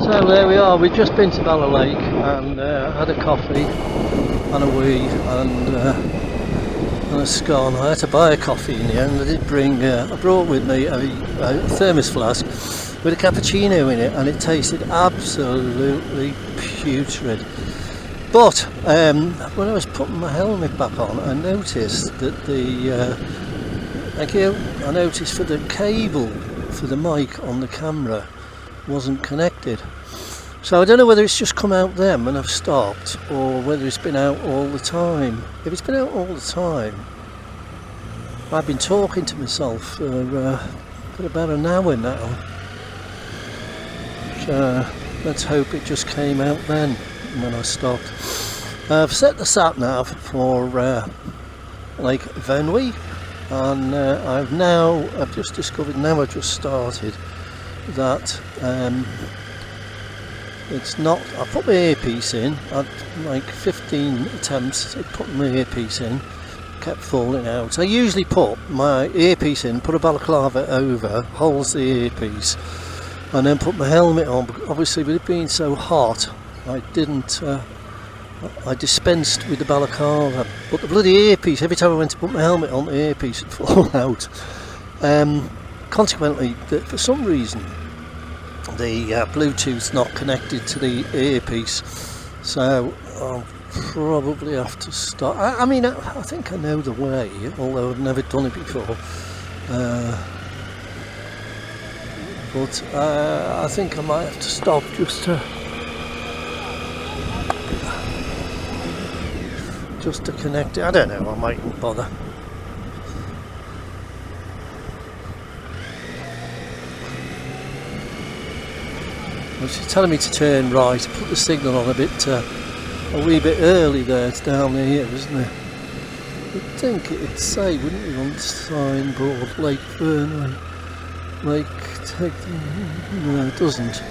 So there we are, we've just been to Bala Lake and had a coffee and a wee and a scone. I had to buy a coffee in the end. I did bring, I brought with me a thermos flask with a cappuccino in it, and it tasted absolutely putrid. But when I was putting my helmet back on, I noticed that I noticed for the cable for the mic on the camera wasn't connected. So I don't know whether it's just come out then when I've stopped, or whether it's been out all the time. If it's been out all the time, I've been talking to myself for about an hour now. So let's hope it just came out then when I stopped. I've set the sat nav for Lake Vyrnwy, and I've just discovered, now I've just started, that it's not, I put my earpiece in, I'd like 15 attempts at putting my earpiece in, kept falling out. I usually put my earpiece in, put a balaclava over, holds the earpiece, and then put my helmet on. But obviously with it being so hot, I didn't, I dispensed with the balaclava, but the bloody earpiece, every time I went to put my helmet on, the earpiece would fall out. Consequently, for some reason, the Bluetooth's not connected to the earpiece, so I'll probably have to start. I mean, I think I know the way, although I've never done it before. But I think I might have to stop just to connect it. I don't know, I mightn't bother. She's telling me to turn right, put the signal on a wee bit early there. It's down here, isn't it? You'd think it'd say, wouldn't you, on the signboard, Lake Vyrnwy. No, it doesn't.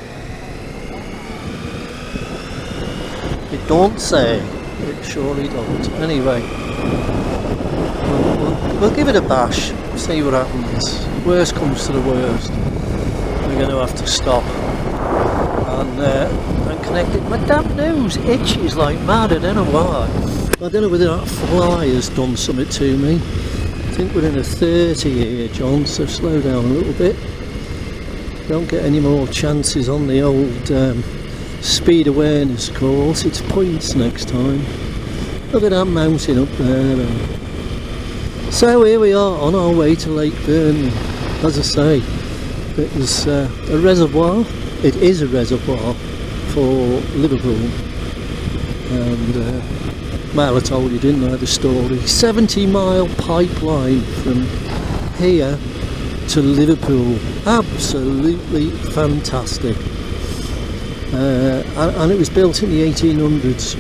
It don't say. It surely don't. Anyway, we'll give it a bash, see what happens. Worst comes to the worst, we're going to have to stop and connect it. My damn nose itches like mad, I don't know why. I don't know whether that fly has done something to me. I think we're in a 30 here, John, so slow down a little bit. Don't get any more chances on the old speed awareness course. It's points next time. Look at that mountain up there. So here we are on our way to Lake Vyrnwy. As I say, it was a reservoir. It is a reservoir for Liverpool, and well, I told you, didn't I, the story. 70-mile pipeline from here to Liverpool. Absolutely fantastic. And it was built in the 1800s.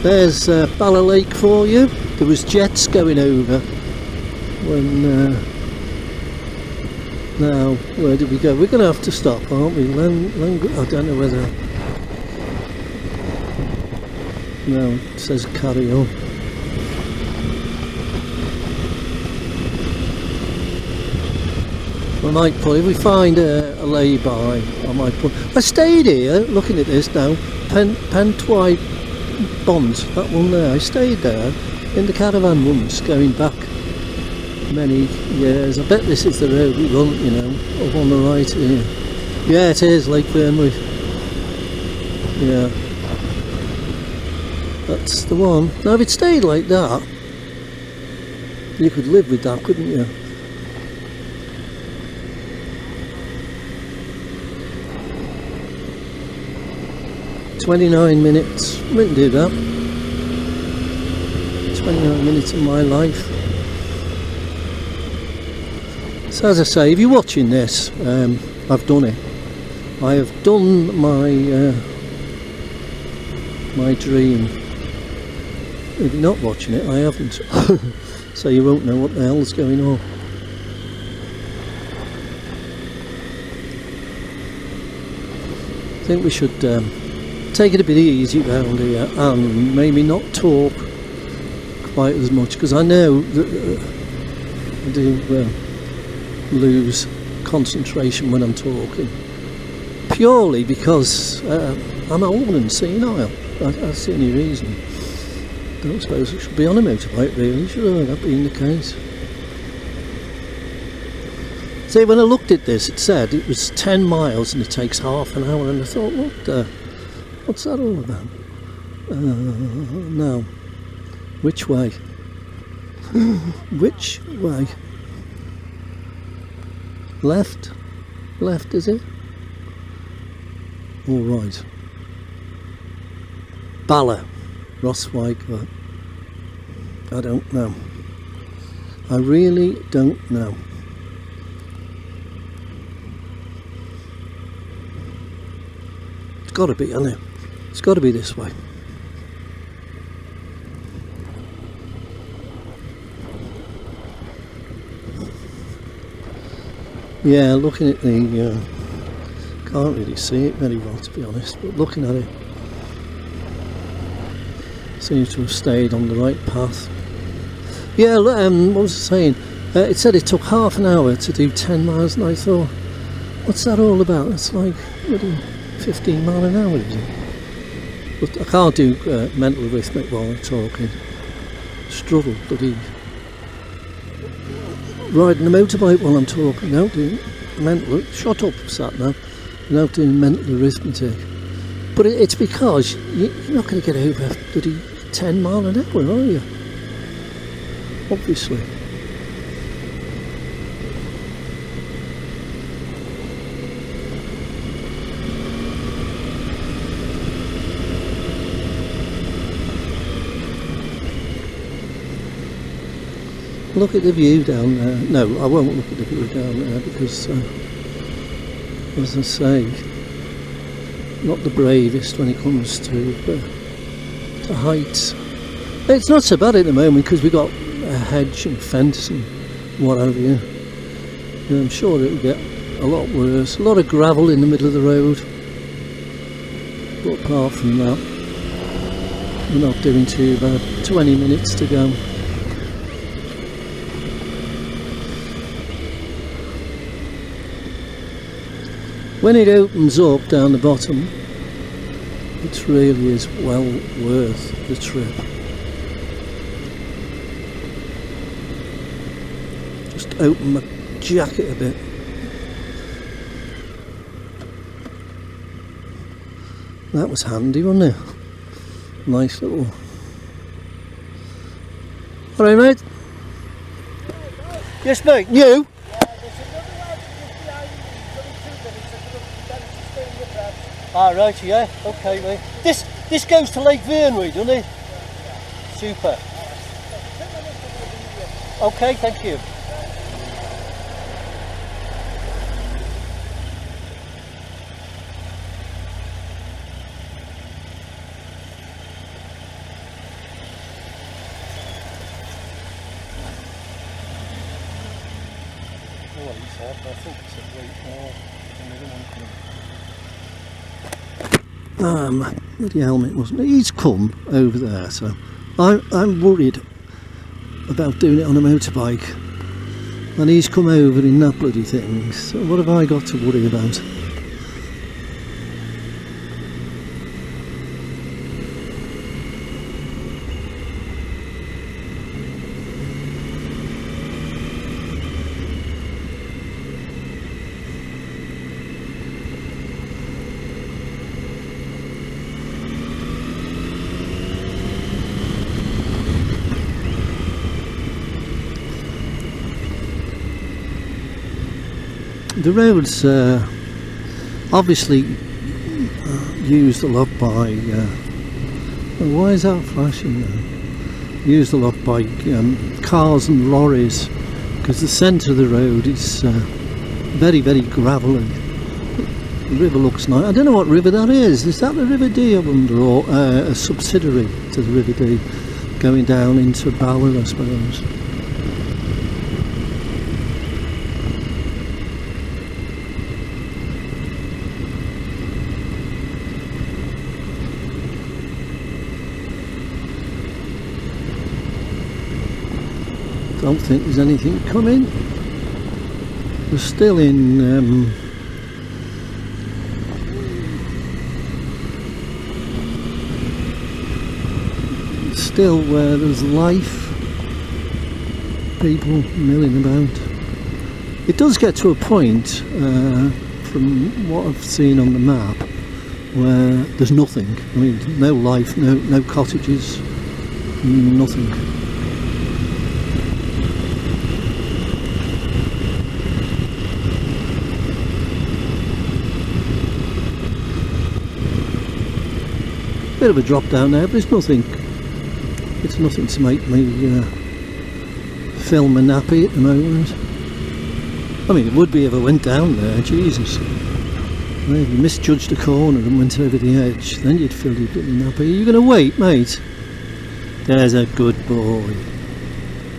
There's Bala Lake for you. There was jets going over when now, where did we go? We're going to have to stop, aren't we? I don't know whether... No, it says carry on. I might put, if we find a lay-by, I might put... I stayed here, looking at this now, Pentwai Bond, that one there. I stayed there in the caravan once, going back many years. I bet this is the road we want, you know, up on the right here. Yeah, it is, Lake Vyrnwy. Yeah. That's the one. Now if it stayed like that, you could live with that, couldn't you? "29 minutes, wouldn't do that. 29 minutes of my life." So as I say, if you're watching this, I've done it. I have done my my dream. If you're not watching it, I haven't. So you won't know what the hell's going on. I think we should take it a bit easy round here and maybe not talk quite as much, because I know that I do lose concentration when I'm talking. purely because I'm old and senile. That's the only reason. I don't suppose I should be on a motorbike really, should I? That being the case. See, when I looked at this, it said it was 10 miles and it takes half an hour, and I thought, what's that all about? No. Which way? Which way? Left? Left, is it? All right. Bala. Roswijk. I don't know. I really don't know. It's got to be, hasn't it? It's got to be this way. Yeah, looking at the can't really see it very well, to be honest, but looking at it, seems to have stayed on the right path. Yeah, what was I saying? It said it took half an hour to do 10 miles, and I thought, what's that all about? It's like 15 mile an hour, is it? But I can't do mental arithmetic while I'm talking. Struggle, bloody riding a motorbike while I'm talking, now doing mental, shut up, sat now, now doing mental arithmetic. But it's because you're not going to get over bloody 10 mile an hour, are you? Obviously. Look at the view down there. No, I won't look at the view down there because, as I say, not the bravest when it comes to heights. It's not so bad at the moment because we've got a hedge and fence and what have you. And I'm sure it'll get a lot worse. A lot of gravel in the middle of the road. But apart from that, we're not doing too bad. 20 minutes to go. When it opens up down the bottom, it really is well worth the trip. Just open my jacket a bit. That was handy, wasn't it? Nice little... Alright, mate? Yes, mate, you? Ah, right, yeah, okay, mate. This goes to Lake Vyrnwy, doesn't it? Super. Okay, thank you. Oh, he said, I think it's a great more. My bloody helmet wasn't. He's come over there, so I'm worried about doing it on a motorbike, and he's come over in that bloody thing. So what have I got to worry about? The roads obviously used a lot by why is that flashing now? Used a lot by cars and lorries, because the centre of the road is very, very gravelly. The river looks nice. I don't know what river that is. Is that the River Dee, I wonder, or a subsidiary to the River Dee going down into Bala, I suppose. Don't think there's anything coming. We're still in still where there's life, people milling about. It does get to a point, from what I've seen on the map, where there's nothing. I mean, no life, no cottages, nothing. Bit of a drop down there, but it's nothing to make me film a nappy at the moment. I mean, it would be if I went down there, Jesus. Well, if you misjudged a corner and went over the edge, then you'd feel your bloody nappy. Are you going to wait, mate? There's a good boy.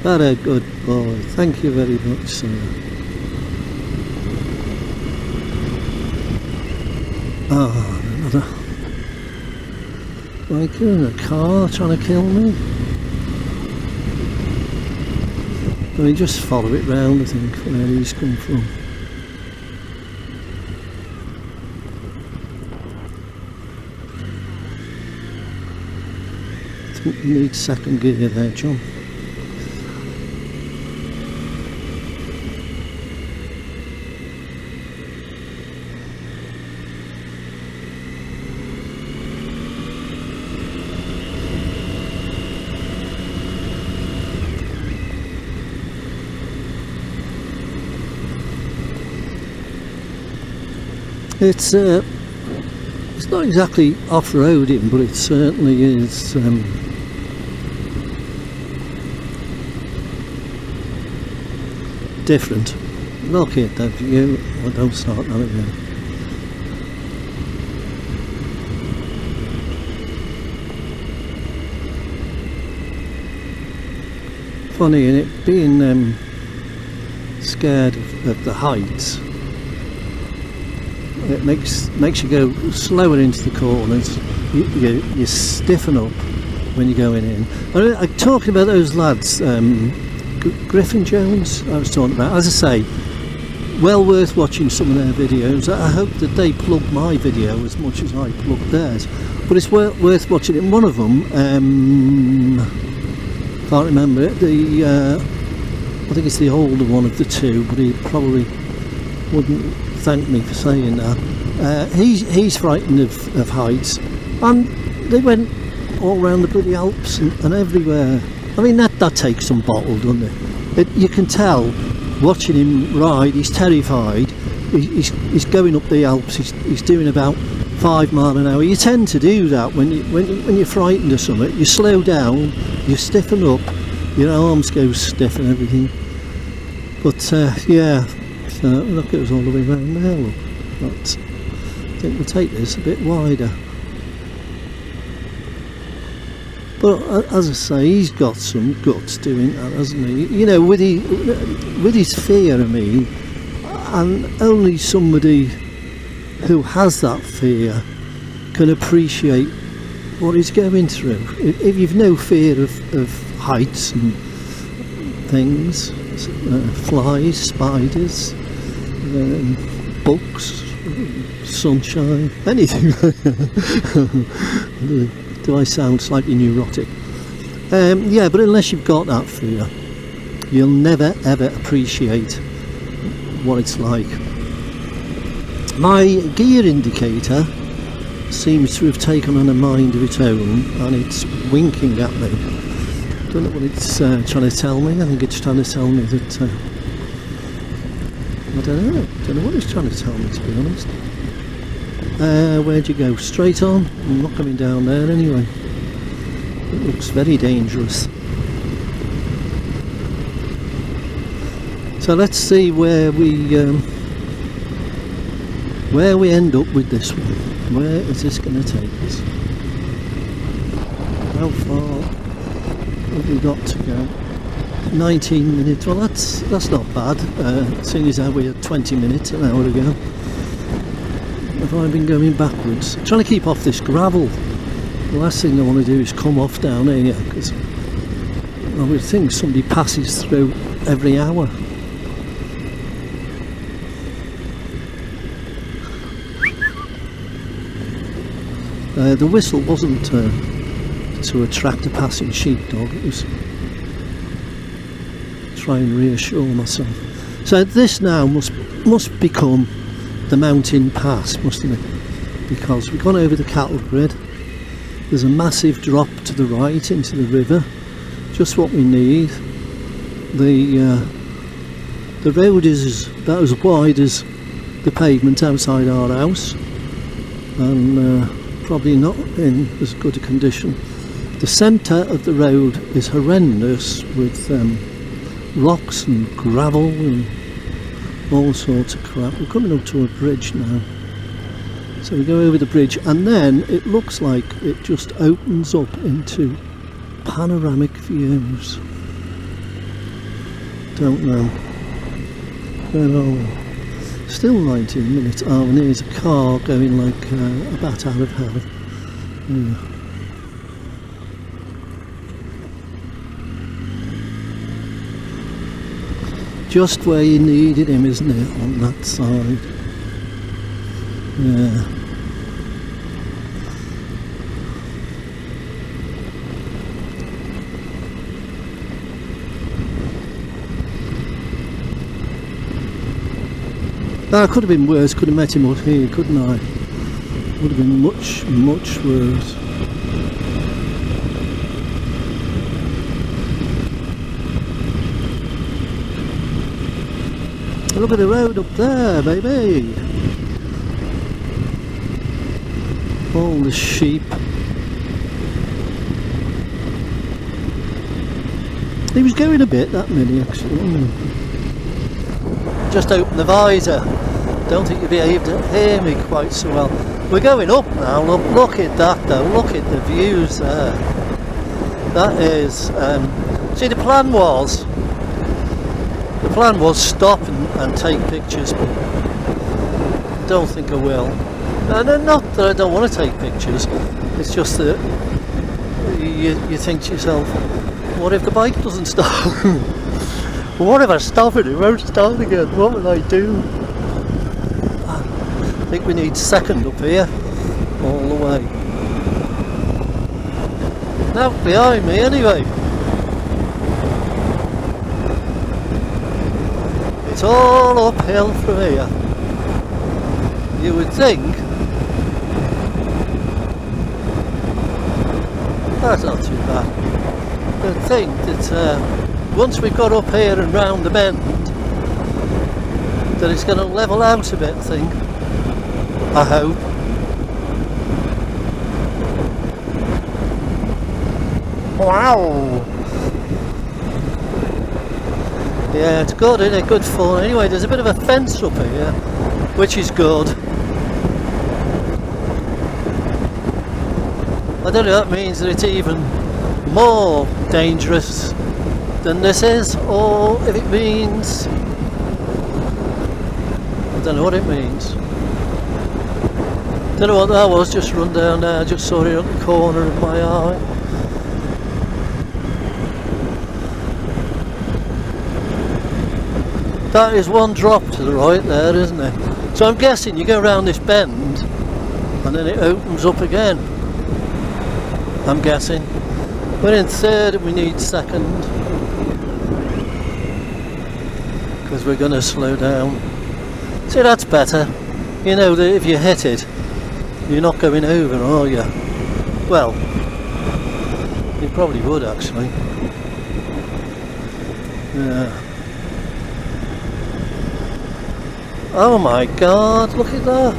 That a good boy. Thank you very much, sir. Oh, another biker in a car trying to kill me. I mean, just follow it round, I think, where he's come from. I think you need second gear there, John. It's not exactly off-roading, but it certainly is different. Look at that view. Oh, don't start that again. Funny, in it being scared of the heights. It makes you go slower into the corners. You stiffen up when you're going in. I'm talking about those lads, Griffin Jones. I was talking about. As I say, well worth watching some of their videos. I hope that they plug my video as much as I plug theirs. But it's worth watching. And one of them, can't remember it. I think it's the older one of the two, but he probably wouldn't thank me for saying that. He's frightened of heights, and they went all around the bloody Alps and everywhere. I mean, that takes some bottle, doesn't it? You can tell watching him ride. He's terrified. He's going up the Alps. He's doing about 5 miles an hour. You tend to do that when you're frightened of something. You slow down, you stiffen up, your arms go stiff and everything. But yeah. Look, it was all the way around there. Look. But I think we'll take this a bit wider. But as I say, he's got some guts doing that, hasn't he? You know, with his fear of me, and only somebody who has that fear can appreciate what he's going through. If you've no fear of heights and things, flies, spiders, bugs, sunshine, anything like that. Do I sound slightly neurotic? Yeah, but unless you've got that fear, you'll never ever appreciate what it's like. My gear indicator seems to have taken on a mind of its own, and it's winking at me. Don't know what it's trying to tell me. I think it's trying to tell me that I don't know what it's trying to tell me, to be honest. Where'd you go? Straight on? I'm not coming down there anyway. It looks very dangerous. So let's see where we end up with this one. Where is this going to take us? How far have we got to go? 19 minutes. Well, that's not bad. Seeing as how we had 20 minutes an hour ago. Have I been going backwards? I'm trying to keep off this gravel. The last thing I want to do is come off down here, because I would think somebody passes through every hour. The whistle wasn't to attract a passing sheepdog. It was try and reassure myself. So this now must become the mountain pass, mustn't it? Because we've gone over the cattle grid. There's a massive drop to the right into the river. Just what we need. The road is about as wide as the pavement outside our house, and probably not in as good a condition. The centre of the road is horrendous, with rocks and gravel and all sorts of crap. We're coming up to a bridge now, so we go over the bridge, and then it looks like it just opens up into panoramic views. Don't know. Still 19 minutes. Oh, and here's a car going like a bat out of hell. Yeah. Just where you needed him, isn't it? On that side. Yeah. That could have been worse. Could have met him up here, couldn't I? Would have been much, much worse. Look at the road up there, baby. All the sheep. He was going a bit, that mini, actually. Just open the visor. Don't think you'll be able to hear me quite so well. We're going up now. Look at that though. Look at the views there. That is. See, the plan was stop and take pictures, but I don't think I will. And not that I don't want to take pictures. It's just that you think to yourself, what if the bike doesn't stop? What if I stop it? It won't start again. What will I do? I think we need second up here, all the way. Now behind me anyway. It's all uphill from here. You would think. That's not too bad. You'd think that once we've got up here and round the bend, that it's going to level out a bit, I think. I hope. Wow! Yeah, it's good, isn't it? Good fun. Anyway, there's a bit of a fence up here, which is good. I don't know if that means that it's even more dangerous than this is, or if it means, I don't know what it means. Don't know what that was, just run down there, I just saw it at the corner of my eye. That is one drop to the right there, isn't it? So I'm guessing you go around this bend and then it opens up again. I'm guessing. We're in third and we need second, because we're going to slow down. See, that's better. You know that if you hit it, you're not going over, are you? Well, you probably would actually. Yeah. Oh my god, look at that.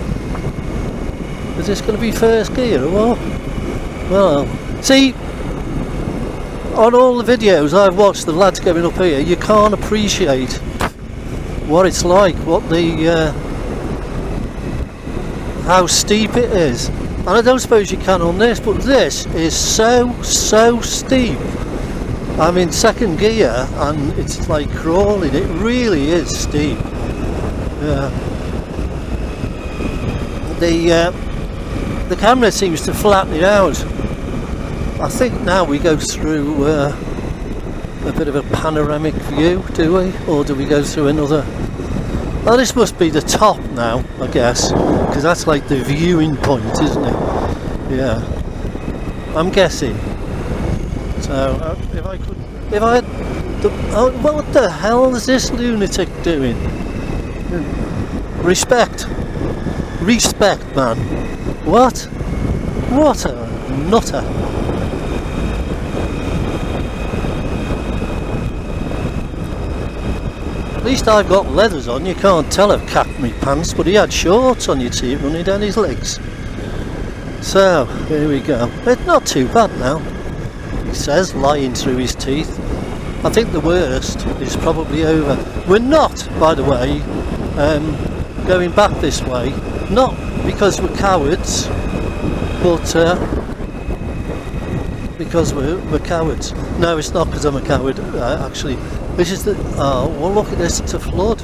Is this going to be first gear or what? Well, see, on all the videos I've watched the lads going up here, you can't appreciate what it's like, what the how steep it is. And I don't suppose you can on this, but this is so steep. I'm in second gear and it's like crawling. It really is steep. Yeah. The camera seems to flatten it out. I think now we go through a bit of a panoramic view, do we? Or do we go through another? Oh, this must be the top now, I guess, because that's like the viewing point, isn't it? Yeah. I'm guessing. So if I had what the hell is this lunatic doing? Respect, man. What a nutter. At least I've got leathers on. You can't tell I've capped me pants, but he had shorts on, you'd see it running down his legs. So here we go. It's not too bad now, he says, lying through his teeth. I think the worst is probably over. We're not, by the way, going back this way, not because we're cowards, but because we're cowards. No, it's not because I'm a coward, actually. This is the... oh, well, look at this, it's a flood.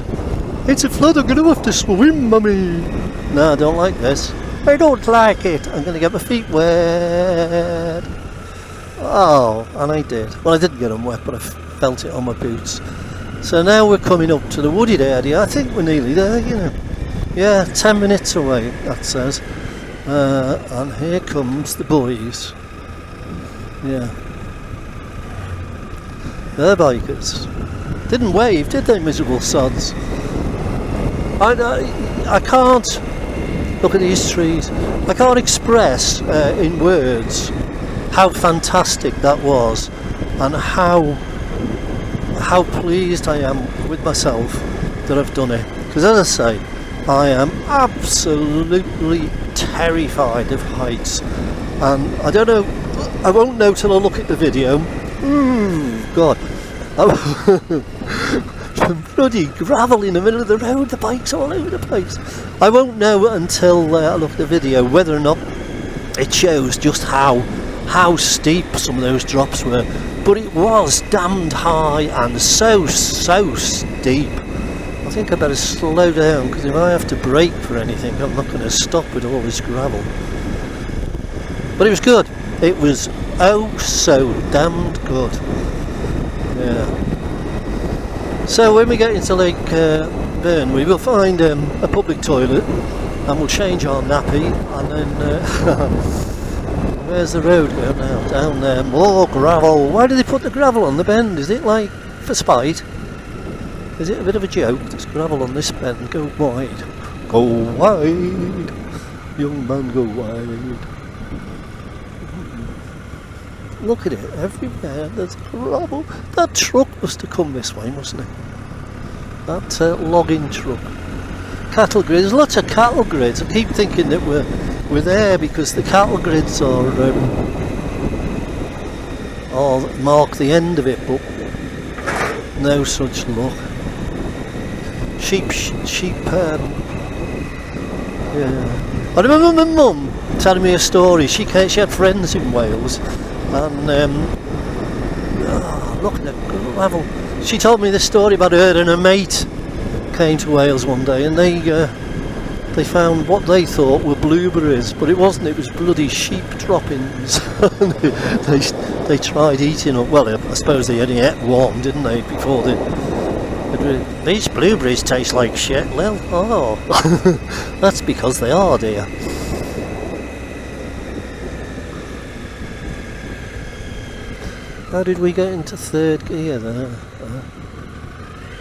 It's a flood, I'm going to have to swim, mummy. No, I don't like this. I don't like it. I'm going to get my feet wet. Oh, and I did. Well, I didn't get them wet, but I felt it on my boots. So now we're coming up to the wooded area. I think we're nearly there, you know. Yeah, 10 minutes away, that says. And here comes the boys. Yeah. They're bikers. Didn't wave, did they, miserable sods? I can't look at these trees. I can't express in words how fantastic that was, and how pleased I am with myself that I've done it. Because as I say, I am absolutely terrified of heights, and I don't know. I won't know till I look at the video. God. Some bloody gravel in the middle of the road, the bike's all over the place. I won't know until I look at the video whether or not it shows just how steep some of those drops were. But it was damned high and so steep. I think I better slow down, because if I have to brake for anything, I'm not going to stop with all this gravel. But it was good. It was oh so damned good. Yeah. So when we get into Lake Vyrnwy, we'll find a public toilet, and we'll change our nappy, and then where's the road going now? Down there. More gravel. Why do they put the gravel on the bend? Is it like for spite? Is it a bit of a joke? There's gravel on this bend. Go wide. Go wide. Young man, go wide. Look at it, everywhere there's gravel. That truck must have come this way, mustn't it? That logging truck. Cattle grids, there's lots of cattle grids. I keep thinking that we're there because the cattle grids are mark the end of it, but no such luck. Sheep. Yeah. I remember my mum telling me a story. She had friends in Wales. And look at the gravel. She told me this story about her and her mate came to Wales one day, and they found what they thought were blueberries, but it wasn't. It was bloody sheep droppings. they tried eating them. Well, I suppose they only ate one, didn't they? Before these blueberries taste like shit. Well, that's because they are, dear. How did we get into third gear there?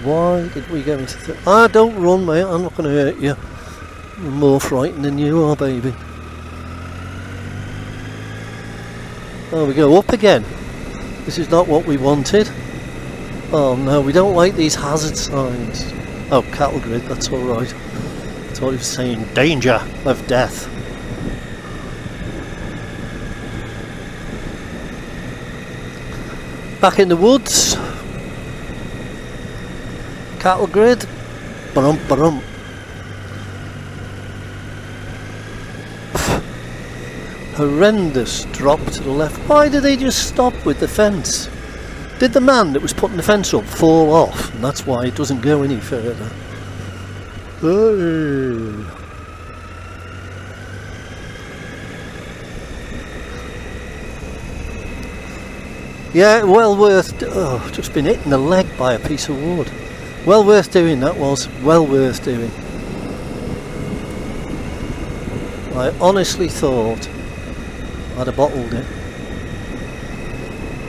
Why did we go into third? Don't run, mate, I'm not going to hurt you. I'm more frightened than you are, baby. Oh, we go up again. This is not what we wanted. Oh no, we don't like these hazard signs. Oh, cattle grid, that's alright. I thought he was saying danger of death. Back in the woods, cattle grid, ba-dum. Horrendous drop to the left. Why did they just stop with the fence? Did the man that was putting the fence up fall off, and that's why it doesn't go any further? Hey. Yeah, well worth... just been hit in the leg by a piece of wood. Well worth doing, that was. Well worth doing. I honestly thought I'd have bottled it.